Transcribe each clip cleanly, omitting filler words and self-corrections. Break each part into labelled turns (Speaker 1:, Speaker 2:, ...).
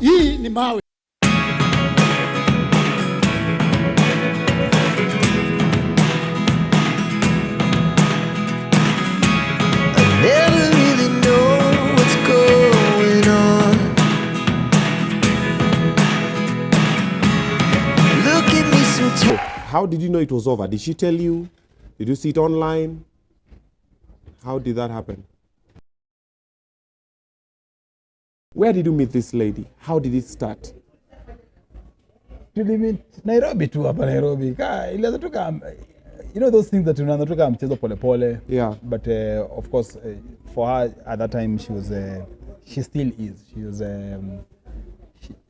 Speaker 1: Hii ni mawe.
Speaker 2: How did you know it was over? Did she tell you? Did you see it online? How did that happen? Where did you meet this lady? How did it start?
Speaker 3: Did meet Nairobi tu hapa Nairobi. Ilianza toka those things that unaanza toka mchezo pole pole.
Speaker 2: Yeah.
Speaker 3: But of course for her at that time she was she still is. She was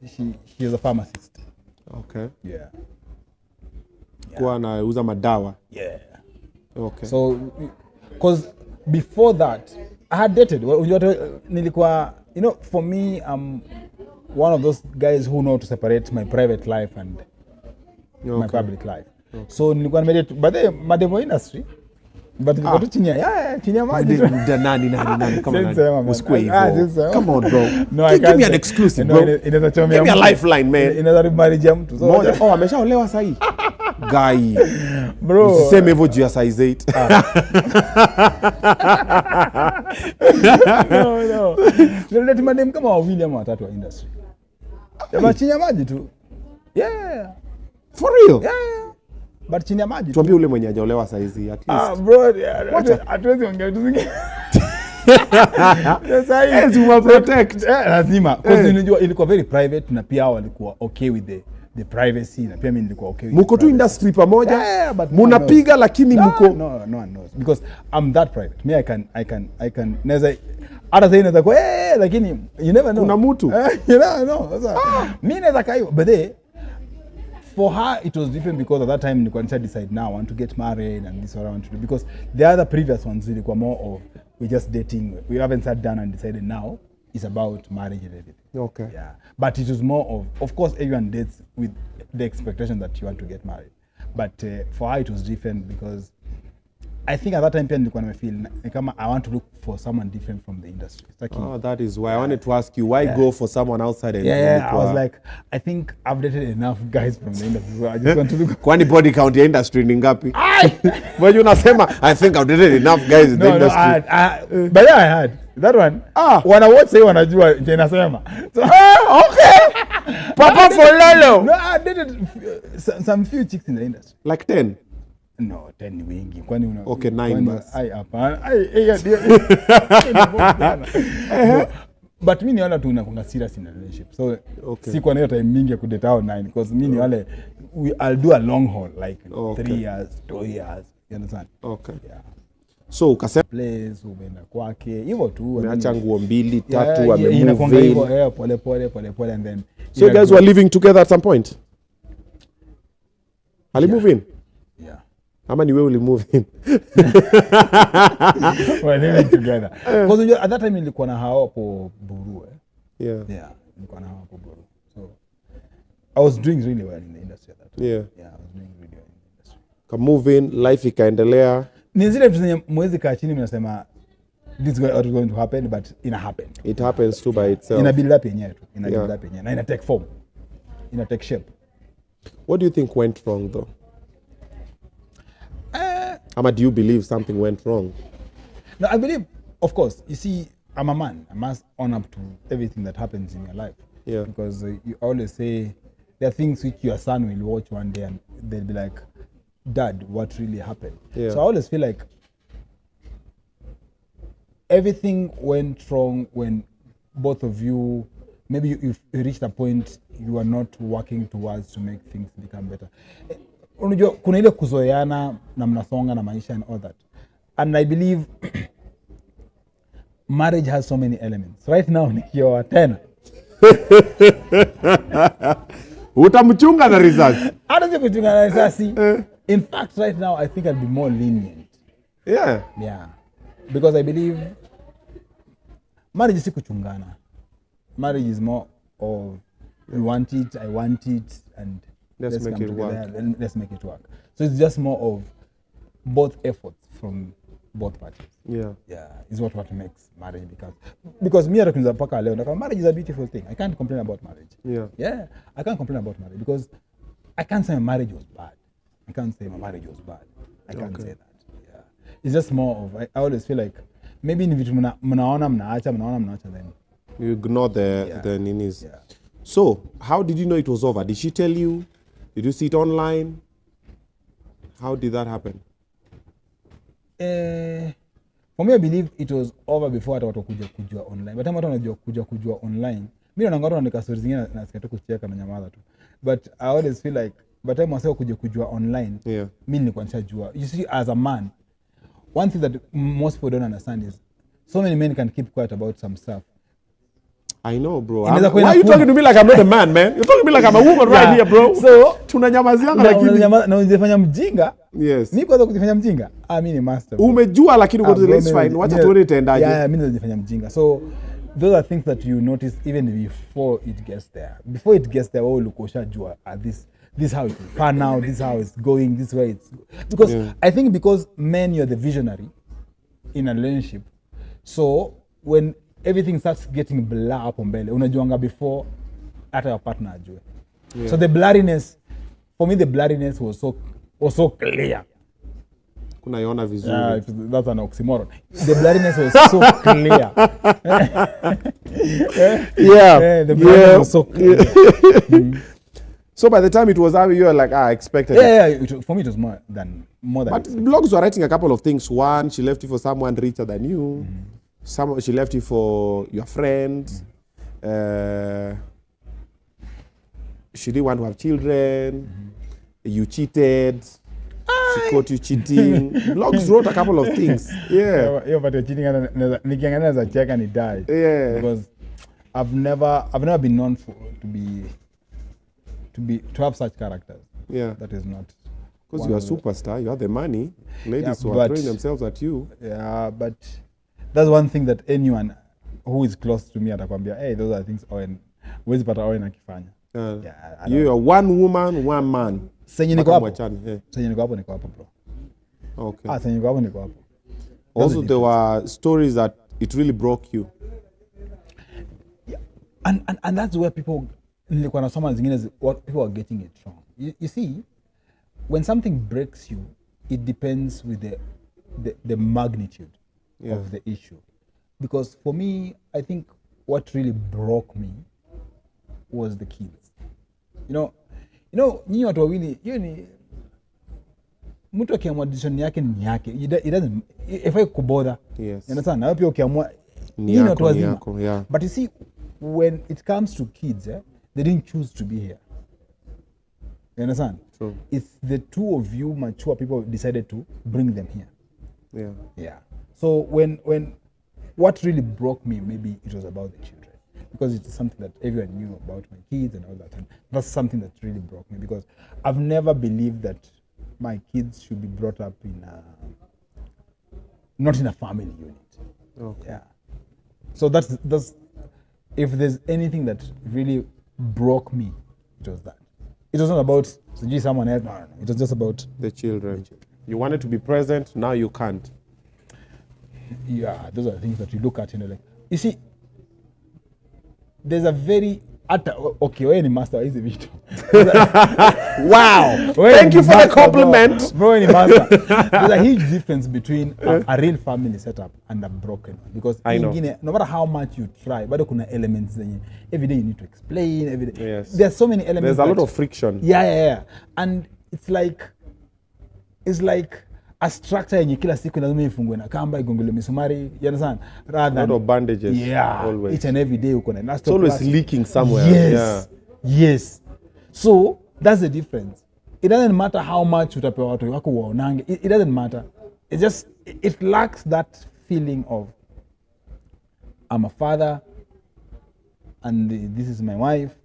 Speaker 3: she was a pharmacist.
Speaker 2: Okay.
Speaker 3: Yeah.
Speaker 2: Kwa anauza madawa.
Speaker 3: Yeah.
Speaker 2: Okay.
Speaker 3: So because before that I had dated. Nilikuwa for me I'm one of those guys who know to separate my private life and my public life. Okay. So nilikuwa nimedated but the mademo industry but nilikuwa tu chini ya maji.
Speaker 2: Nani kama nani? Usikue hivyo. Come on bro.
Speaker 3: No,
Speaker 2: give me an exclusive bro.
Speaker 3: Inaweza chomea.
Speaker 2: Give me a lifeline man.
Speaker 3: Inaweza marriage ya mtu.
Speaker 2: So ameshaolewa sasa hii. Guy.
Speaker 3: Bro.
Speaker 2: Usiseme hivyo juu ya size 8.
Speaker 3: No. Nilileta madem kama wawili ama watatu wa industry. Jamaa chini ya maji tu. Yeah.
Speaker 2: For real?
Speaker 3: Yeah. But chini ya maji.
Speaker 2: Tuambie ule mwenye hajaolewa size at least.
Speaker 3: Bro, hatuwezi ongea tu zingine.
Speaker 2: Yes, you must protect.
Speaker 3: Lazima. Because unajua ilikuwa very private na pia walikuwa okay with the privacy na pia mimi nilikuwa okay with
Speaker 2: muko tu industry pamoja.
Speaker 3: Yeah, but
Speaker 2: munapiga lakini muko
Speaker 3: no one knows because I'm that private. Me I can naweza hata sasa inaweza kwa lakini you never know.
Speaker 2: Kuna mtu.
Speaker 3: You never know. Sasa mimi naweza kaiwa but for her it was different because at that time nilikuwa decide now I want to get married and this is what I want to do because the other previous ones ilikuwa more of we just dating. We haven't sat down and decided now it's about marriage and everything.
Speaker 2: Okay.
Speaker 3: Yeah. But it was more of course everyone dates with the expectation that you want to get married. But for her it was different because I think at that time pia nilikuwa nimefeel kama I want to look for someone different from the industry.
Speaker 2: That is why I wanted to ask you why go for someone outside and
Speaker 3: I was like I think I've dated enough guys from the industry so I just want to look.
Speaker 2: Kwani body count ya industry ni ngapi? Wewe unasema I think I've dated enough guys in the industry.
Speaker 3: But I had that one. Wana watch say wanajua inasema. So okay.
Speaker 2: Papa for Lolo.
Speaker 3: No, I dated some few chicks in the industry.
Speaker 2: Like 10.
Speaker 3: No, 10 ni wengi. Kwani una
Speaker 2: okay 9 bas.
Speaker 3: Hapana. But mimi ni wala tu unakunga serious in a relationship. So si kwa hiyo time mingi ya kudate out 9 because mimi ni wale I'll do a long haul like 3 years, 2 years. You understand?
Speaker 2: Okay.
Speaker 3: Yeah.
Speaker 2: So ukasema
Speaker 3: place umeenda kwake hivyo tu
Speaker 2: umeacha nguo 2 3
Speaker 3: amemove hivyo pole and then
Speaker 2: so you guys were living together at some point? Ali move in?
Speaker 3: Yeah.
Speaker 2: Ama ni wewe uli move in?
Speaker 3: We're living together. Because at that time nilikuwa na hao hapo Buru.
Speaker 2: Yeah.
Speaker 3: Nilikuwa na hao hapo Buru. So I was doing really well in the industry at that time.
Speaker 2: Yeah,
Speaker 3: I was doing really well in the industry.
Speaker 2: Ka move in, life ikaendelea.
Speaker 3: Ni zile vitu zenye mwezi kaa chini mnasema this is going to happen but ina happen.
Speaker 2: It happens too by itself.
Speaker 3: Ina build up yenyewe tu. Ina build up yenyewe. Na ina take form. Ina take shape.
Speaker 2: What do you think went wrong though? Ama do you believe something went wrong?
Speaker 3: No, I believe, of course, you see, I'm a man. I must own up to everything that happens in your life.
Speaker 2: Yeah.
Speaker 3: Because you always say there are things which your son will watch one day and they'll be like, Dad, what really happened?
Speaker 2: Yeah.
Speaker 3: So I always feel like everything went wrong when both of you, maybe you reached a point you are not working towards to make things become better. Unajua kuna ile kuzoeana na mnasonga na maisha and all that. And I believe marriage has so many elements. Right now nikioa tena.
Speaker 2: Utamchunga na risasi.
Speaker 3: Hata si kuchunga na risasi. In fact right now I think I'll be more lenient.
Speaker 2: Yeah.
Speaker 3: Yeah. Because I believe marriage is kuchungana. Marriage is more of you want it, I want it, and
Speaker 2: let's make it work.
Speaker 3: Let's make it work. So it's just more of both efforts from both parties.
Speaker 2: Yeah.
Speaker 3: Yeah, is what makes marriage because me and paka leo marriage is a beautiful thing. I can't complain about marriage. Yeah, I can't complain about marriage because I can't say my marriage was bad. I can't say my marriage was bad. I can't say that. Yeah, it's just more of I always feel like maybe in vitu mnaona mnaacha then
Speaker 2: you ignore the ninis.
Speaker 3: Yeah.
Speaker 2: So how did you know it was over? Did she tell you? Did you see it online? How did that happen?
Speaker 3: For me, I believe it was over before hata watu kujua online. But kama watu wanajua kujua online, mimi naona watu wanaandika stories zingine na sikia tu kucheka na nyamaza tu. But I always feel like by the time wasema kujua online, mimi nilikuwa nishajua. You see, as a man, one thing that most people don't understand is so many men can keep quiet about some stuff.
Speaker 2: I know, bro. Why are you talking to me like I'm not a man, man? You're talking to me like I'm a woman right here, bro.
Speaker 3: So,
Speaker 2: tunanyamazianga lakini
Speaker 3: na unajifanya mjinga.
Speaker 2: Yes.
Speaker 3: Mimi kwanza kujifanya mjinga. Mimi ni master. Bro.
Speaker 2: Umejua lakini uko to the next fine. Wacha tuone itaendaje.
Speaker 3: Yeah, mimi najifanya mjinga. So, those are things that you notice even before it gets there. Before it gets there, wewe ushajua this how it is pan out, this how it's going, this way it's because I think because men, you're the visionary in a relationship. So, when everything starts getting blur hapo mbele unajuanga before hata your partner ajue. So the blurriness, for me the blurriness was so clear.
Speaker 2: Kuna yona vizuri.
Speaker 3: That's an oxymoron. The blurriness was so clear. The blurriness was so clear.
Speaker 2: So by the time it was out, you were like, I expected
Speaker 3: it. For me, it was more than
Speaker 2: But blogs were writing a couple of things. One, she left you for someone richer than you. She left you for your friends. She didn't want to have children. You cheated. She caught you cheating. Blogs wrote a couple of things. Yeah.
Speaker 3: But you're cheating. Nikiangalia as a check and he died.
Speaker 2: Yeah.
Speaker 3: Because I've never been known to have such characters.
Speaker 2: Yeah.
Speaker 3: That is not.
Speaker 2: Because you're a superstar. You have the money. Ladies who are throwing themselves at you. Yeah,
Speaker 3: but that's one thing that anyone who is close to me atakwambia, hey, those are things Owen, huwezi pata Owen akifanya.
Speaker 2: You are one woman, one man.
Speaker 3: Senye niko hapo bro.
Speaker 2: Okay.
Speaker 3: Senye niko hapo.
Speaker 2: Also there were stories that it really broke you.
Speaker 3: Yeah. And that's where people nilikuwa nasoma zingine what people are getting it wrong. You see, when something breaks you, it depends with the magnitude of the issue. Because for me, I think what really broke me was the kids. You know, nyinyi watu wawili, hiyo ni mtu akiamua decision yake ni yake. It doesn't ifai kubother.
Speaker 2: Yes.
Speaker 3: You understand? Na wewe pia ukiamua
Speaker 2: ni watu wazima.
Speaker 3: But you see, when it comes to kids, they didn't choose to be here. You understand?
Speaker 2: True.
Speaker 3: It's the two of you mature people decided to bring them here. Yeah. So when what really broke me, maybe it was about the children, because it's something that everyone knew about my kids and all that, and that's something that really broke me, because I've never believed that my kids should be brought up in not in a family unit.
Speaker 2: Okay.
Speaker 3: Yeah. So that's if there's anything that really broke me, it was that. It was not about someone else. No. It was just about
Speaker 2: the children. You wanted to be present, now you can't.
Speaker 3: Yeah, those are the things that you look at, like, you see, there's a very okay, wewe ni master wa hizi vitu.
Speaker 2: Wow. Thank you for the compliment.
Speaker 3: Bro, ni master. There's a huge difference between a real family setup and a broken one, because no matter how much you try, bado kuna elements zenye every day you need to explain every day.
Speaker 2: Yes.
Speaker 3: There's so many elements.
Speaker 2: There's a lot of friction.
Speaker 3: Yeah. And it's like a structure yenye kila siku lazima ifungwe na kamba, igongele misumari, you understand? Rather than
Speaker 2: a lot of bandages.
Speaker 3: Yeah, always. Each and every day uko na elasto.
Speaker 2: It's always leaking somewhere.
Speaker 3: Yes. So that's the difference. It doesn't matter how much utapewa watu wako waonange. It doesn't matter. It lacks that feeling of I'm a father and this is my wife.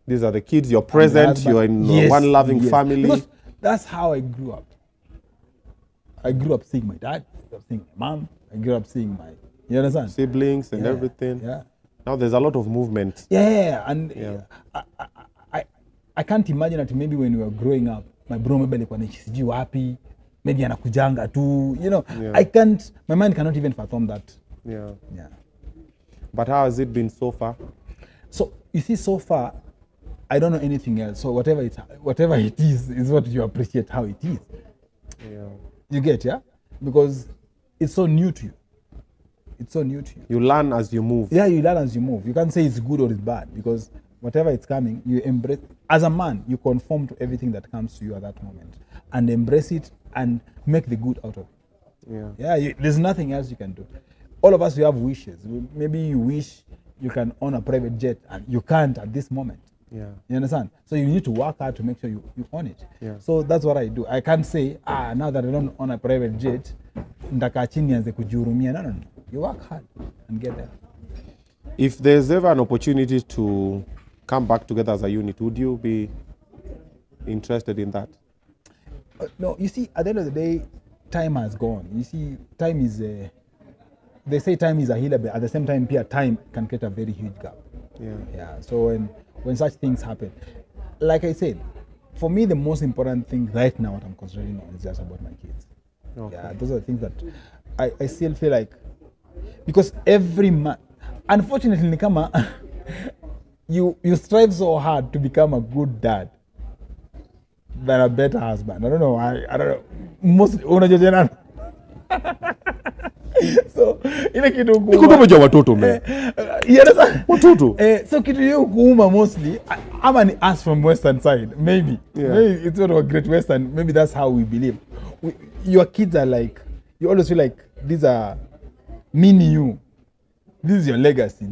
Speaker 2: These are the kids. You're present. You're in one loving family.
Speaker 3: Because that's how I grew up. I grew up seeing my dad, I grew up seeing my mom, I grew up seeing you understand?
Speaker 2: Siblings and everything.
Speaker 3: Yeah.
Speaker 2: Now there's a lot of movement.
Speaker 3: Yeah. And I can't imagine that maybe when we were growing up, my bro maybe alikuwa anaishi sijui wapi, maybe anakujanga tu, you know.
Speaker 2: Yeah.
Speaker 3: My mind cannot even fathom that.
Speaker 2: Yeah.
Speaker 3: Yeah.
Speaker 2: But how has it been so far?
Speaker 3: So you see, so far, I don't know anything else. So whatever it is what you appreciate how it is.
Speaker 2: Yeah.
Speaker 3: You get, yeah? Because it's so new to you. It's so new to you.
Speaker 2: You learn as you move.
Speaker 3: Yeah, you learn as you move. You can't say it's good or it's bad because whatever is coming, you embrace. As a man, you conform to everything that comes to you at that moment and embrace it and make the good out of it. Yeah, there's nothing else you can do. All of us, we have wishes. Maybe you wish you can own a private jet and you can't at this moment.
Speaker 2: Yeah.
Speaker 3: You understand? So you need to work hard to make sure you own it.
Speaker 2: Yeah.
Speaker 3: So that's what I do. I can't say, now that I don't own a private jet, ndaka chini nianze kujihurumia. No. You work hard and get there.
Speaker 2: If there's ever an opportunity to come back together as a unit, would you be interested in that?
Speaker 3: No, you see, at the end of the day, time has gone. You see, time is they say time is a healer, but at the same time, time can create a very huge gap. Yeah. So when such things happen, like I said, for me, the most important thing right now, what I'm concentrating on is just about my kids. Okay. Yeah, those are the things that I still feel like, because every man, unfortunately, Nikama, you strive so hard to become a good dad than a better husband. I don't know. I don't know. Most so ile kitu
Speaker 2: kuuma watoto man. Watoto.
Speaker 3: So kitu hiyo kuuma mostly ama ni us from western side maybe. Maybe it's not a great western, maybe that's how we believe. Your kids are like, you always feel like these are mini you. This is your legacy.